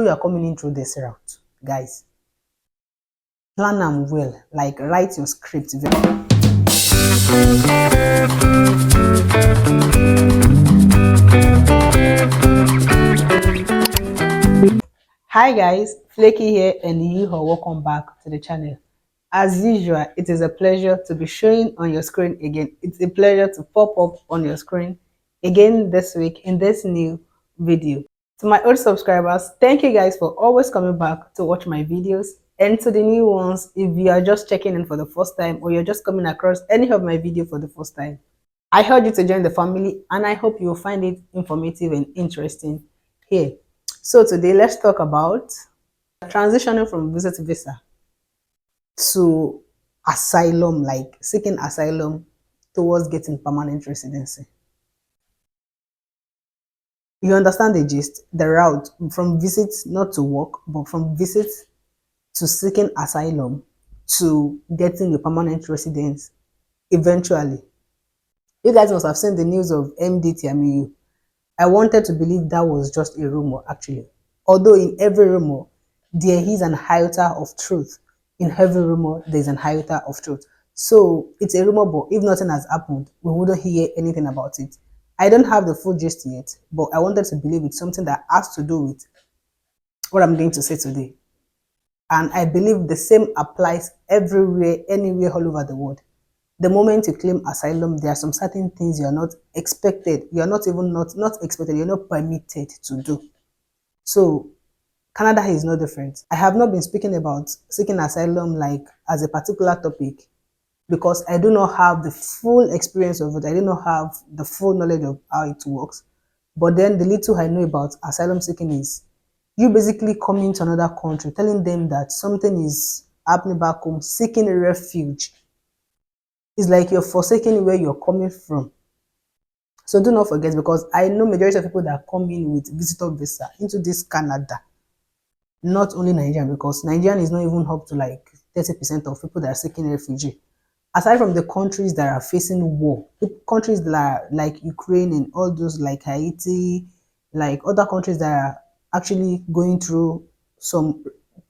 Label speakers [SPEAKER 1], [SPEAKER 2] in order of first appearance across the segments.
[SPEAKER 1] you are coming in through this route, guys, plan them well, like write your script very. Hi guys, Flaky here and you are welcome back to the channel. As usual, it is a pleasure to be showing on your screen again. It's a pleasure to pop up on your screen again this week in this new video. To my old subscribers, thank you guys for always coming back to watch my videos. And to the new ones, if you are just checking in for the first time or you're just coming across any of my video for the first time, I urge you to join the family and I hope you will find it informative and interesting here. So today, let's talk about transitioning from visit visa to asylum, like seeking asylum towards getting permanent residency. You understand the gist, the route from visit not to work, but from visit to seeking asylum to getting a permanent residence eventually. You guys must have seen the news of MDTMU. I wanted to believe that was just a rumor actually. Although in every rumor, there is an iota of truth. In every rumor, there's an iota of truth. So it's a rumor, but if nothing has happened, we wouldn't hear anything about it. I don't have the full gist yet, but I wanted to believe it's something that has to do with what I'm going to say today. And I believe the same applies everywhere, anywhere, all over the world. The moment you claim asylum, there are some certain things you are not expected, you are not even not expected, you're not permitted to do. So Canada is no different. I have not been speaking about seeking asylum like as a particular topic because I do not have the full experience of it. I do not have the full knowledge of how it works. But then the little I know about asylum seeking is you basically coming to another country, telling them that something is happening back home, seeking a refuge. It's like you're forsaking where you're coming from. So do not forget, because I know majority of people that come in with visitor visa into this Canada, not only Nigerian, because Nigerian is not even up to like 30% of people that are seeking refugee. Aside from the countries that are facing war, the countries that are like Ukraine and all those like Haiti, like other countries that are actually going through some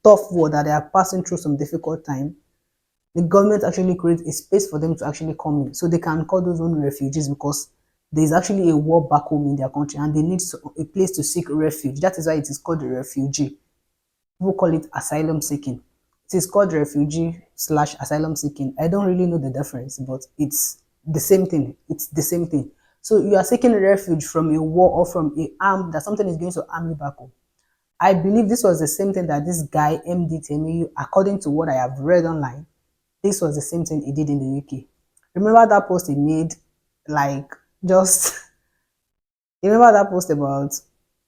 [SPEAKER 1] tough war, that they are passing through some difficult time, the government actually creates a space for them to actually come in. So they can call those own refugees because there is actually a war back home in their country and they need a place to seek refuge. That is why it is called a refugee. People call it asylum seeking. It is called refugee slash asylum seeking. I don't really know the difference, but it's the same thing. It's the same thing. So you are seeking refuge from a war or from a arm, that something is going to arm you back home. I believe this was the same thing that this guy MD Temiyu, according to what I have read online, this was the same thing he did in the UK. Remember that post he made, like just remember that post about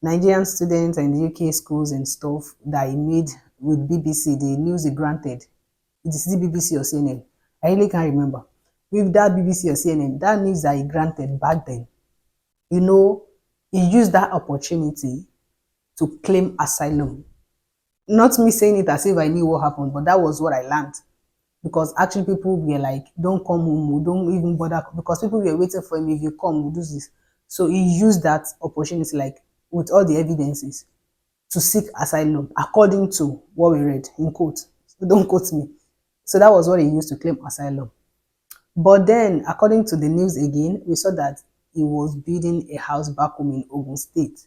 [SPEAKER 1] Nigerian students and UK schools and stuff that he made with BBC, the news he granted. It is the BBC or CNN. I really can't remember. With that BBC or CNN, that news that he granted back then, you know, he used that opportunity to claim asylum. Not me saying it as if I knew what happened, but that was what I learned. Because actually people were like, don't come home, don't even bother, because people were waiting for him. If you come, we'll do this. So he used that opportunity, like with all the evidences, to seek asylum according to what we read in quotes. So don't quote me. So that was what he used to claim asylum. But then, according to the news again, we saw that he was building a house back home in Ogun State.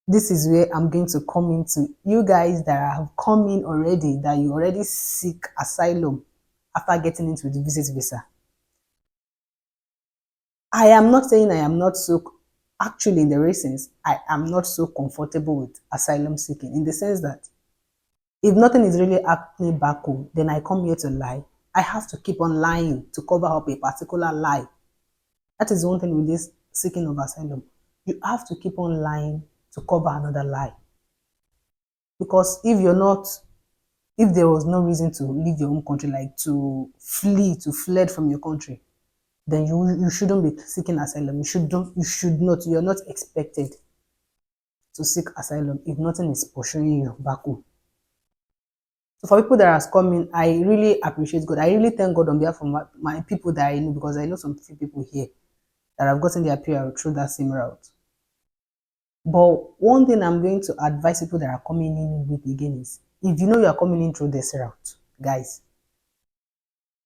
[SPEAKER 1] This is where I'm going to come into you guys that have come in already, that you already seek asylum after getting into the visit visa. I am not saying I am not so, actually in the reasons, I am not so comfortable with asylum seeking, in the sense that if nothing is really happening back home, then I come here to lie. I have to keep on lying to cover up a particular lie. That is one thing with this seeking of asylum. You have to keep on lying to cover another lie. Because if there was no reason to leave your own country, like to fled from your country, then you shouldn't be seeking asylum. You are not expected to seek asylum if nothing is pursuing you back home. So for people that are coming, I really appreciate God. I really thank God on behalf of my people that I know, because I know some few people here that have gotten their PR through that same route. But one thing I'm going to advise people that are coming in with again is, if you know you are coming in through this route, guys,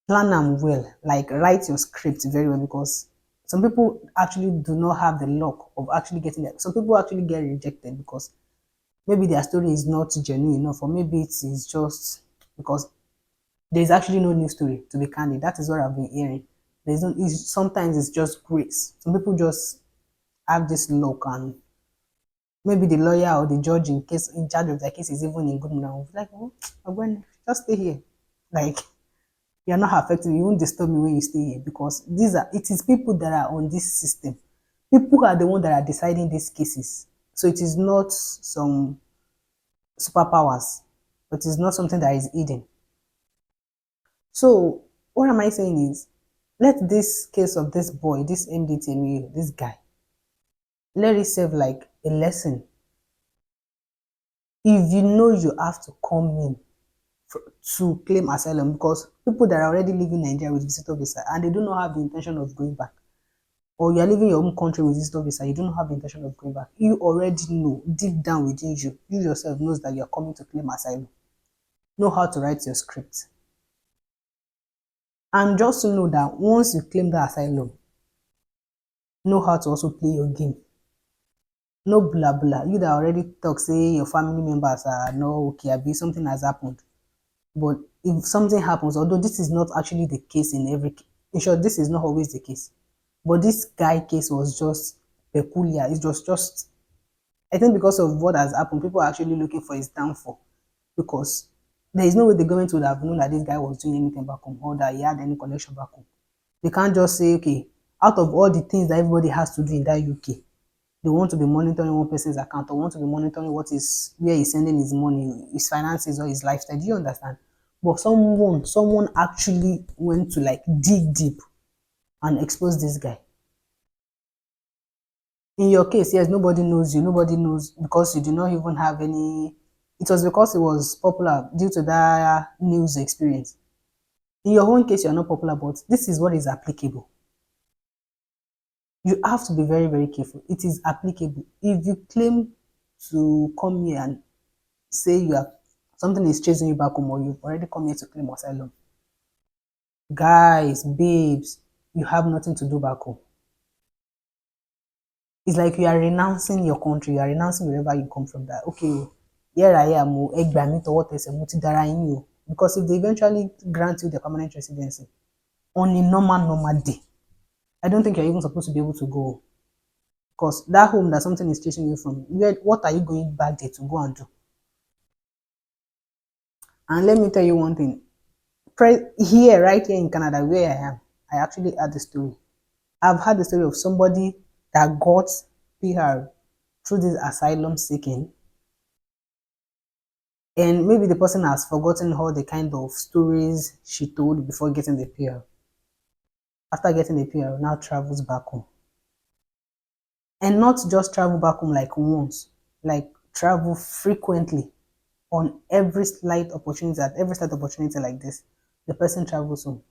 [SPEAKER 1] plan them well. Like, write your script very well, because some people actually do not have the luck of actually getting that. Some people actually get rejected because maybe their story is not genuine enough, or maybe it is just because there's actually no new story, to be candid. That is what I've been hearing. There's no, sometimes it's just grace. Some people just have this luck, and maybe the lawyer or the judge in charge of their case is even in good mood and will be like, oh, when just stay here. Like, you're not affected. You won't disturb me when you stay here, because it is people that are on this system. People are the ones that are deciding these cases. So it is not some superpowers, but it's not something that is hidden. So what am I saying is, let this case of this boy, this MDTMA, this guy, let it serve like a lesson. If you know you have to come in to claim asylum, because people that are already living in Nigeria with visitor visa and they do not have the intention of going back, or you are living your own country with visitor visa, you do not have the intention of going back, you already know deep down within you, you yourself knows that you are coming to claim asylum. Know how to write your script. And just to know that once you claim the asylum, know how to also play your game. No blah blah. You that already talk, say your family members are no okay, be something has happened. But if something happens, although this is not actually the case in every, in short, this is not always the case. But this guy case was just peculiar. It was just, I think because of what has happened, people are actually looking for his downfall, because there is no way the government would have known that this guy was doing anything back home, or that he had any connection back home. They can't just say, okay, out of all the things that everybody has to do in that UK, they want to be monitoring one person's account, or want to be monitoring where he's sending his money, his finances, or his lifestyle. Do you understand? But someone actually went to like dig deep and expose this guy. In your case, yes, nobody knows you. Nobody knows because you do not even have any. It was because it was popular due to that news experience. In your own case, you're not popular, but this is what is applicable. You have to be very, very careful. It is applicable. If you claim to come here and say you have something is chasing you back home, or you've already come here to claim asylum, guys, babes, you have nothing to do back home. It's like you are renouncing your country, you are renouncing wherever you come from. That okay, here I am, because if they eventually grant you the permanent residency on a normal day, I don't think you're even supposed to be able to go, because that home that something is chasing you from, what are you going back there to go and do? And let me tell you one thing, here, right here in Canada, where I am, I actually had the story. I've had the story of somebody that got PR through this asylum seeking, and maybe the person has forgotten all the kind of stories she told before getting the PR. After getting the PR, now travels back home. And not just travel back home like once, like travel frequently on every slight opportunity, at every slight opportunity like this, the person travels home.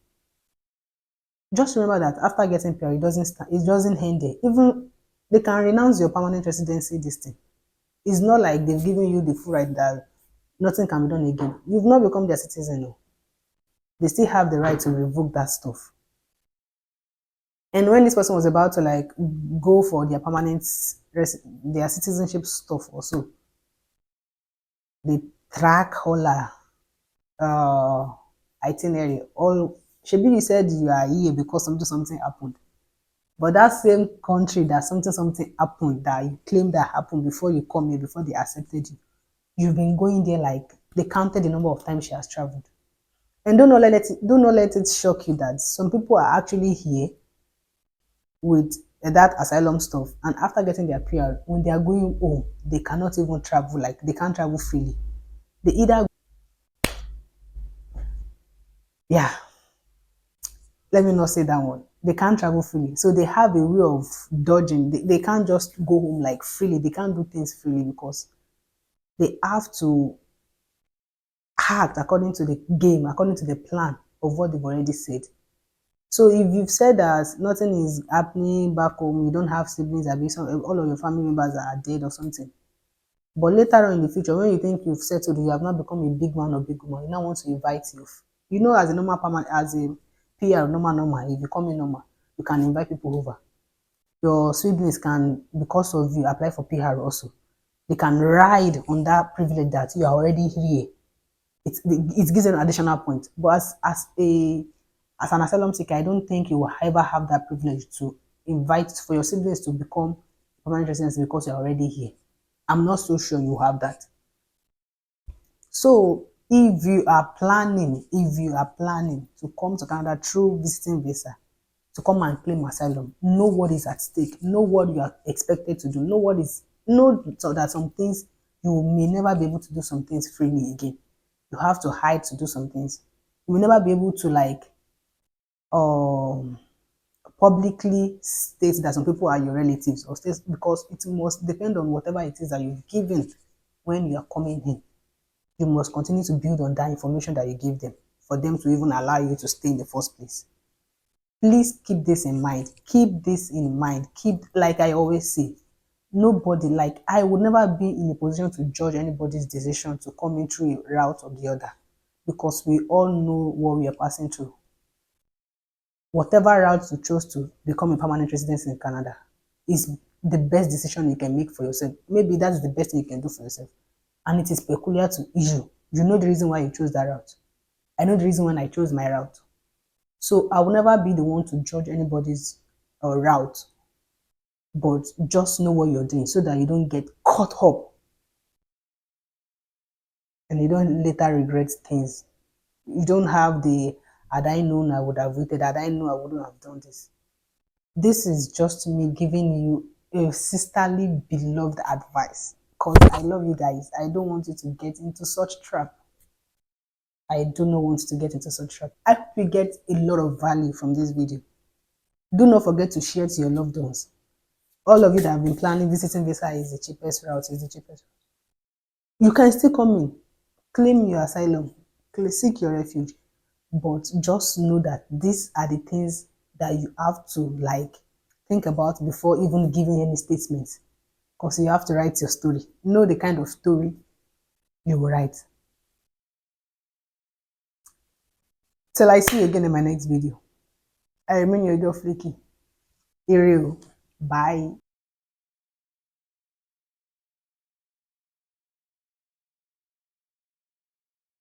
[SPEAKER 1] Just remember that after getting PR, it doesn't end there. Even they can renounce your permanent residency this thing. It's not like they've given you the full right that nothing can be done again. You've not become their citizen. No. They still have the right to revoke that stuff. And when this person was about to like go for their their citizenship stuff also, they track all uh itinerary. All Shebi said you are here because something happened. But that same country that something happened, that you claim that happened before you come here, before they accepted you, you've been going there, like they counted the number of times she has traveled. And do not let it shock you that some people are actually here with that asylum stuff, and after getting their PR, when they are going home, they cannot even travel, like they can't travel freely. They either, yeah, let me not say that one. They can't travel freely. So they have a way of dodging. They can't just go home like freely. They can't do things freely because they have to act according to the game, according to the plan of what they've already said. So if you've said that nothing is happening back home, you don't have siblings, all of your family members are dead or something. But later on in the future, when you think you've settled, you have not become a big man or big woman, you now want to invite as a normal permanent, as a PR, normal, if you come in normal, you can invite people over. Your siblings can, because of you, apply for PR also. They can ride on that privilege that you are already here. It gives an additional point. But as an asylum seeker, I don't think you will ever have that privilege to invite for your siblings to become permanent residents because you're already here. I'm not so sure you have that. So if you are planning to come to Canada through visiting visa, to come and claim asylum, know what is at stake, know what you are expected to do, know so that some things you may never be able to do some things freely again. You have to hide to do some things. You will never be able to um publicly state that some people are your relatives or state, because it must depend on whatever it is that you've given when you are coming in. You must continue to build on that information that you give them for them to even allow you to stay in the first place. Please keep this in mind. Keep this in mind. Like I always say, I would never be in a position to judge anybody's decision to come in through a route or the other, because we all know what we are passing through. Whatever route you chose to become a permanent resident in Canada is the best decision you can make for yourself. Maybe that's the best thing you can do for yourself. And it is peculiar to you. You know the reason why you chose that route. I know the reason why I chose my route. So I will never be the one to judge anybody's route, but just know what you're doing so that you don't get caught up and you don't later regret things. You don't have had I known I would have waited, had I known I wouldn't have done this. This is just me giving you a sisterly beloved advice because I love you guys. I don't want you to get into such trap. I do not want to get into such trap. I hope you get a lot of value from this video. Do not forget to share to your loved ones. All of you that have been planning visiting visa is the cheapest route, is the cheapest. You can still come in, claim your asylum, seek your refuge, but just know that these are the things that you have to think about before even giving any statements, because you have to write your story. Know the kind of story you will write. Till I see you again in my next video. I remain your girl Flaky. Ariel. Bye.